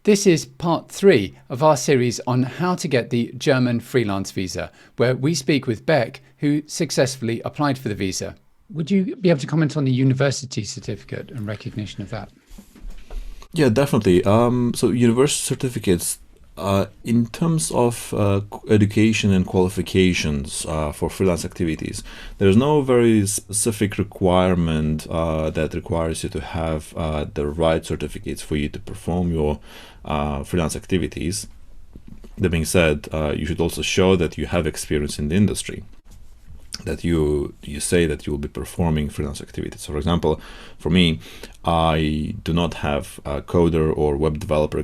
This is part 3 of our series on how to get the German freelance visa, where we speak with Beck, who successfully applied for the visa. Would you be able to comment on the university certificate and recognition of that? Yeah, definitely. So university certificates, in terms of education and qualifications for freelance activities, there's no very specific requirement that requires you to have the right certificates for you to perform your freelance activities. That being said, you should also show that you have experience in the industry, that you say that you will be performing freelance activities. So for example, for me, I do not have a coder or web developer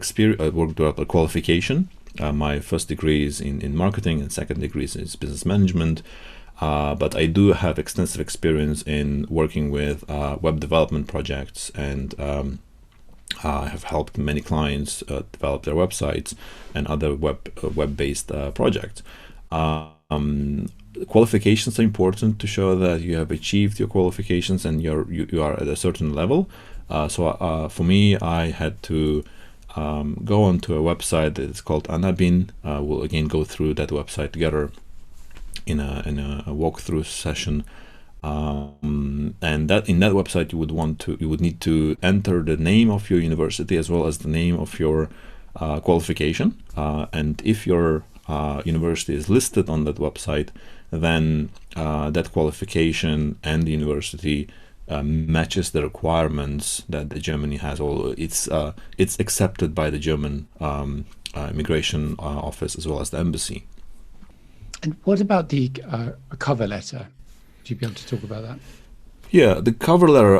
qualification. My first degree is in marketing and second degree is business management. But I do have extensive experience in working with web development projects, and I have helped many clients develop their websites and other web-based projects. Qualifications are important to show that you have achieved your qualifications and you are at a certain level. So for me, I had to go onto a website that is called Anabin. We'll again go through that website together in a walkthrough session. And that in that website you would need to enter the name of your university as well as the name of your qualification. And if your university is listed on that website, then that qualification and the university matches the requirements that the Germany has. It's accepted by the German immigration office as well as the embassy. And what about the cover letter? Would you be able to talk about that? Yeah, the cover letter.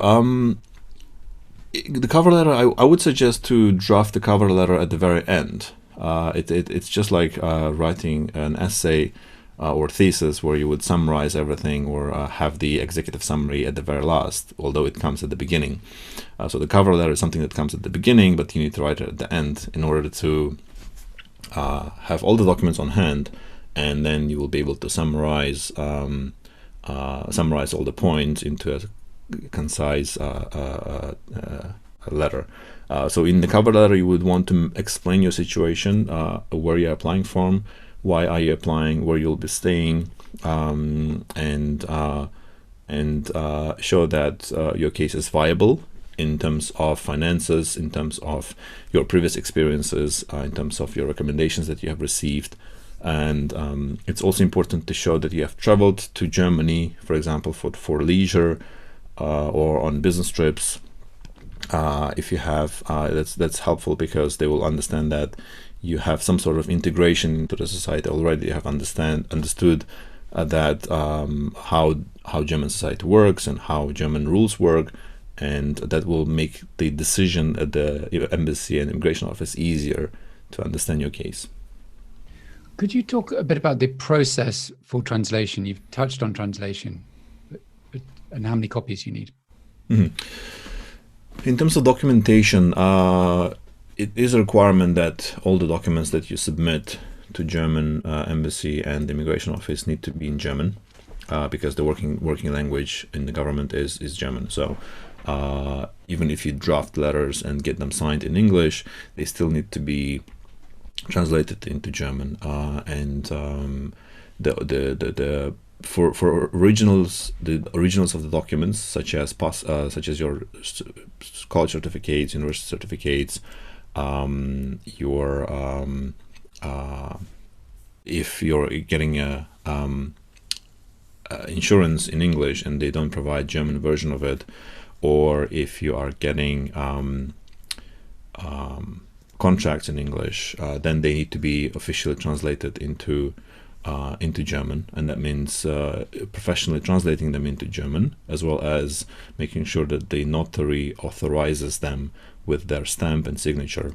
I would suggest to draft the cover letter at the very end. It's just like writing an essay or thesis where you would summarize everything, or have the executive summary at the very last, although it comes at the beginning. So the cover letter is something that comes at the beginning, but you need to write it at the end in order to have all the documents on hand, and then you will be able to summarize all the points into a concise letter. So in the cover letter, you would want to explain your situation, where you're applying from, why are you applying, where you'll be staying, and show that your case is viable in terms of finances, in terms of your previous experiences, in terms of your recommendations that you have received. And it's also important to show that you have traveled to Germany, for example, for leisure or on business trips. If you have, that's helpful, because they will understand that you have some sort of integration into the society already. You have understood that how German society works and how German rules work, and that will make the decision at the embassy and immigration office easier to understand your case. Could you talk a bit about the process for translation? You've touched on translation, and how many copies you need. Mm-hmm. In terms of documentation, it is a requirement that all the documents that you submit to German embassy and the immigration office need to be in German, because the working language in the government is German. So even if you draft letters and get them signed in English, they still need to be translated into German. For originals, the originals of the documents, such as your college certificates, university certificates, if you're getting a insurance in English and they don't provide German version of it, or if you are getting contracts in English, then they need to be officially translated into German, and that means professionally translating them into German, as well as making sure that the notary authorizes them with their stamp and signature.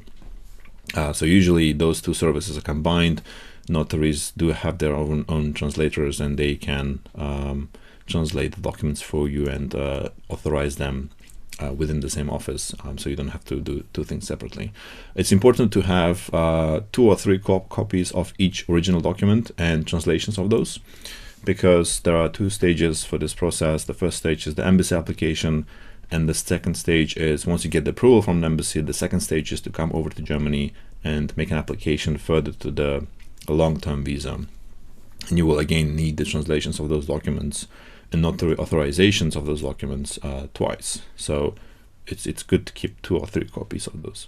So usually those two services are combined. Notaries do have their own translators, and they can translate the documents for you and authorize them within the same office, so you don't have to do two things separately. It's important to have 2 or 3 copies of each original document and translations of those, because there are 2 stages for this process. The first stage is the embassy application, And the second stage is, once you get the approval from the embassy, the second stage is to come over to Germany and make an application further to the long-term visa. And you will again need the translations of those documents and notary authorizations of those documents twice. So it's good to keep 2 or 3 copies of those.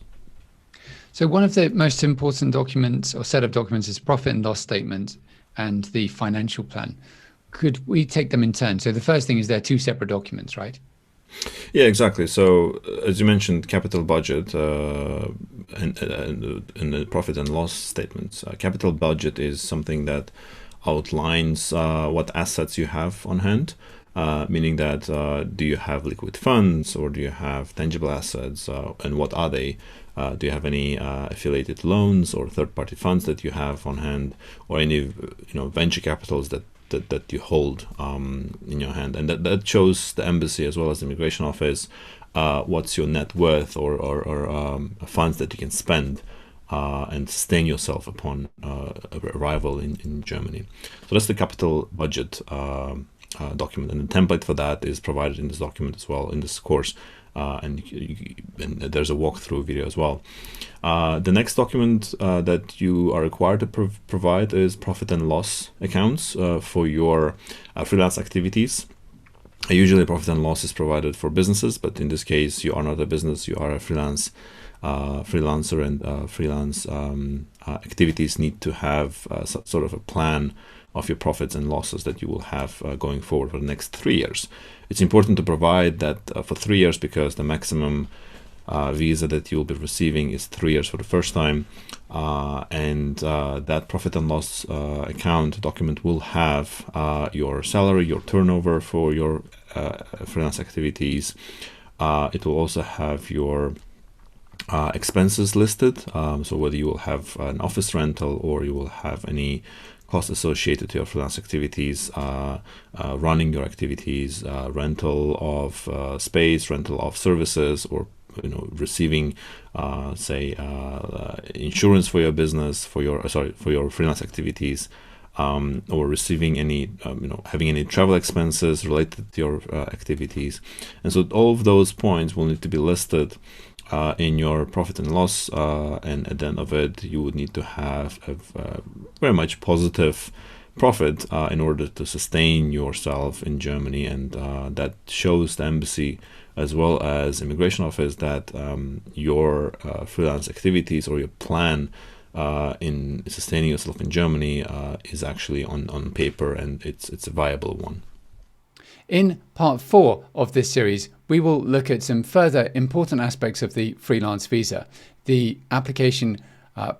So one of the most important documents or set of documents is profit and loss statement and the financial plan. Could we take them in turn? So the first thing is they're 2 separate documents, right? Yeah, exactly. So as you mentioned, capital budget and the profit and loss statements. Capital budget is something that outlines what assets you have on hand, meaning that do you have liquid funds or do you have tangible assets, and what are they? Do you have any affiliated loans or third-party funds that you have on hand, or any venture capitals that you hold in your hand? And that shows the embassy as well as the immigration office what's your net worth or funds that you can spend and sustain yourself upon arrival in Germany. So that's the capital budget document, and the template for that is provided in this document as well, in this course, and there's a walkthrough video as well. The next document that you are required to provide is profit and loss accounts for your freelance activities. Usually profit and loss is provided for businesses, but in this case you are not a business, you are a freelancer, and freelance activities need to have sort of a plan of your profits and losses that you will have going forward for the next 3 years. It's important to provide that for 3 years, because the maximum visa that you'll be receiving is 3 years for the first time, and that profit and loss account document will have your salary, your turnover for your freelance activities. It will also have your expenses listed, so whether you will have an office rental or you will have any costs associated to your freelance activities, running your activities, rental of space, rental of services, or receiving insurance for your business, for your freelance activities, or receiving any having any travel expenses related to your activities. And so all of those points will need to be listed in your profit and loss, and at the end of it you would need to have a very much positive profit in order to sustain yourself in Germany, and that shows the embassy as well as immigration office that your freelance activities or your plan in sustaining yourself in Germany is actually on paper, and it's a viable one. In part 4 of this series, we will look at some further important aspects of the freelance visa, the application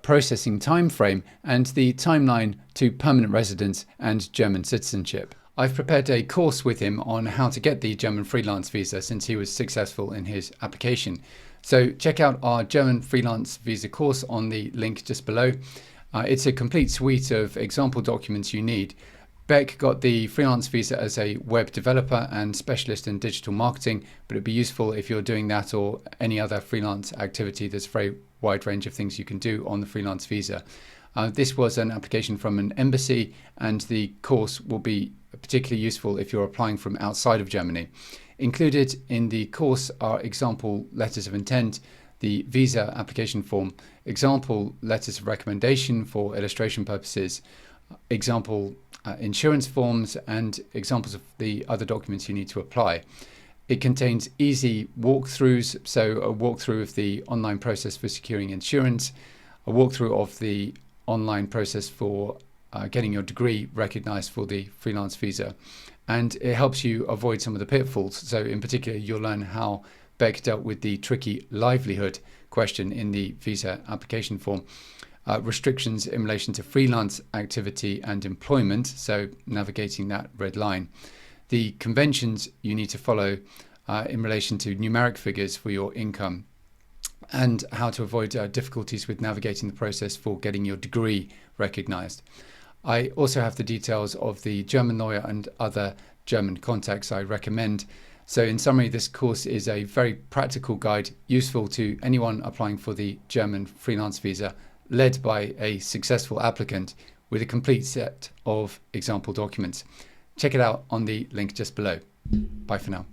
processing time frame, and the timeline to permanent residence and German citizenship. I've prepared a course with him on how to get the German freelance visa, since he was successful in his application. So check out our German freelance visa course on the link just below. It's a complete suite of example documents you need. Beck got the freelance visa as a web developer and specialist in digital marketing, but it'd be useful if you're doing that or any other freelance activity. There's a very wide range of things you can do on the freelance visa. This was an application from an embassy, and the course will be particularly useful if you're applying from outside of Germany. Included in the course are example letters of intent, the visa application form, example letters of recommendation for illustration purposes, example insurance forms, and examples of the other documents you need to apply. It contains easy walkthroughs, so a walkthrough of the online process for securing insurance, a walkthrough of the online process for getting your degree recognized for the freelance visa, and it helps you avoid some of the pitfalls. So in particular, you'll learn how Beck dealt with the tricky livelihood question in the visa application form, restrictions in relation to freelance activity and employment, so navigating that red line, the conventions you need to follow in relation to numeric figures for your income, and how to avoid difficulties with navigating the process for getting your degree recognized. I also have the details of the German lawyer and other German contacts I recommend. So in summary, this course is a very practical guide, useful to anyone applying for the German freelance visa, led by a successful applicant with a complete set of example documents. Check it out on the link just below. Bye for now.